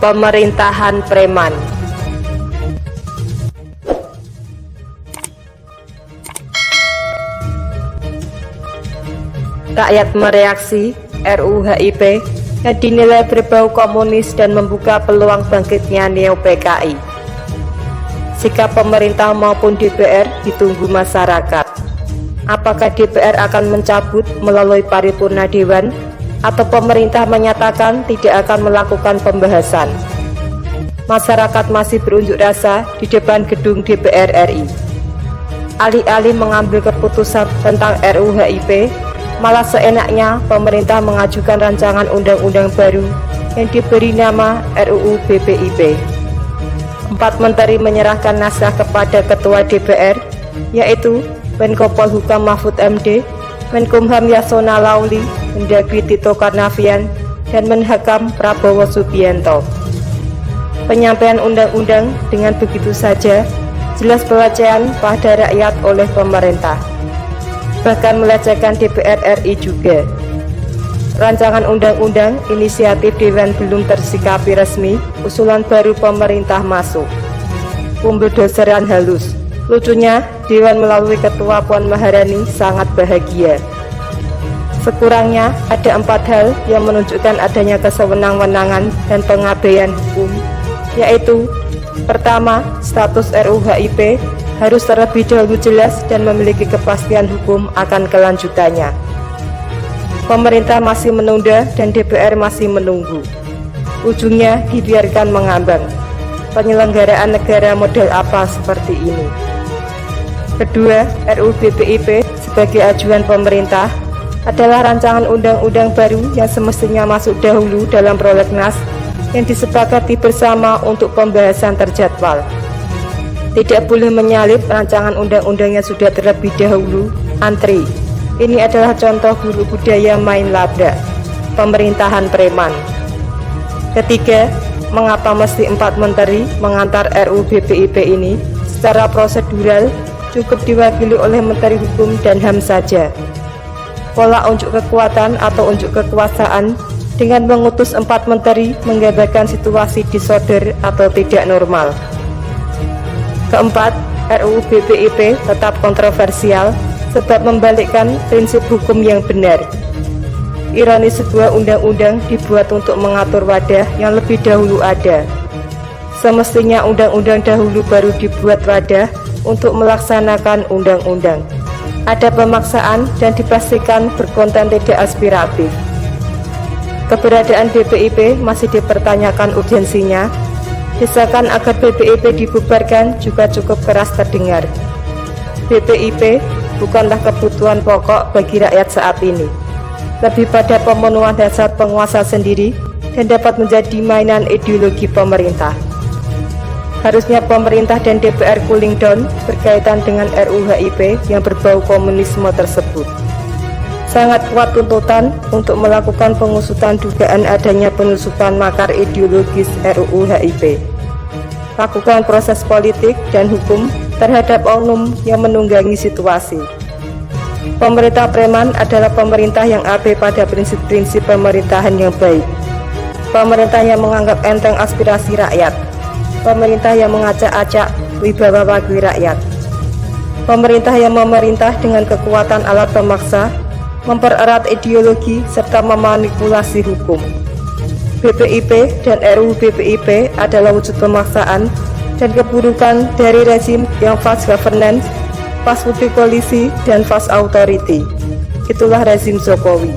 Pemerintahan preman. Rakyat mereaksi RUU HIP yang dinilai berbau komunis dan membuka peluang bangkitnya Neo-PKI. Sikap pemerintah maupun DPR ditunggu masyarakat. Apakah DPR akan mencabut melalui paripurna Dewan, atau pemerintah menyatakan tidak akan melakukan pembahasan? Masyarakat masih berunjuk rasa di depan gedung DPR RI. Alih-alih mengambil keputusan tentang RUU HIP, malah seenaknya pemerintah mengajukan rancangan undang-undang baru yang diberi nama RUU BPIP. 4 menteri menyerahkan naskah kepada Ketua DPR, yaitu Menko Polhukam Mahfud MD, Menkumham Yasona Lauli, Mendagri Tito Karnavian, dan Menhakam Prabowo Subianto. Penyampaian undang-undang dengan begitu saja jelas pelecehan pada rakyat oleh pemerintah, bahkan melecehkan DPR RI juga. Rancangan undang-undang inisiatif Dewan belum tersikapi resmi, usulan baru pemerintah masuk. Pemblodoseran halus. Lucunya, Dewan melalui Ketua Puan Maharani sangat bahagia. Sekurangnya ada 4 hal yang menunjukkan adanya kesewenang-wenangan dan pengabaian hukum, yaitu: pertama, status RUU HIP harus terlebih dahulu jelas dan memiliki kepastian hukum akan kelanjutannya. Pemerintah masih menunda dan DPR masih menunggu. Ujungnya dibiarkan mengambang. Penyelenggaraan negara model apa seperti ini? Kedua, RUU BPIP sebagai ajuan pemerintah adalah rancangan undang-undang baru yang semestinya masuk dahulu dalam prolegnas yang disepakati bersama untuk pembahasan terjadwal. Tidak boleh menyalip rancangan undang-undang yang sudah terlebih dahulu antri. Ini adalah contoh guru budaya main labrak, pemerintahan preman. Ketiga, mengapa mesti 4 menteri mengantar RUU BPIP ini? Secara prosedural cukup diwakili oleh Menteri Hukum dan HAM saja. Pola unjuk kekuatan atau unjuk kekuasaan dengan mengutus 4 menteri menggambarkan situasi disorder atau tidak normal. Keempat, RUU BPIP tetap kontroversial sebab membalikkan prinsip hukum yang benar. Ironis, sebuah undang-undang dibuat untuk mengatur wadah yang lebih dahulu ada. Semestinya undang-undang dahulu baru dibuat wadah untuk melaksanakan undang-undang. Ada pemaksaan dan dipastikan berkonten tidak aspiratif. Keberadaan BPIP masih dipertanyakan urgensinya. Desakan agar BPIP dibubarkan juga cukup keras terdengar. BPIP bukanlah kebutuhan pokok bagi rakyat saat ini, lebih pada pemenuhan dasar penguasa sendiri dan dapat menjadi mainan ideologi pemerintah. Harusnya pemerintah dan DPR cooling down berkaitan dengan RUU HIP yang berbau komunisme tersebut. Sangat kuat tuntutan untuk melakukan pengusutan dugaan adanya penusukan makar ideologis RUU HIP. Lakukan proses politik dan hukum terhadap oknum yang menunggangi situasi. Pemerintah preman adalah pemerintah yang abai pada prinsip-prinsip pemerintahan yang baik. Pemerintah yang menganggap enteng aspirasi rakyat. Pemerintah yang mengacak-acak wibawa wakil rakyat. Pemerintah yang memerintah dengan kekuatan alat pemaksa, mempererat ideologi, serta memanipulasi hukum. BPIP dan RUU BPIP adalah wujud pemaksaan dan keburukan dari rezim yang fast governance, fast multipolicy, dan fast authority. Itulah rezim Jokowi.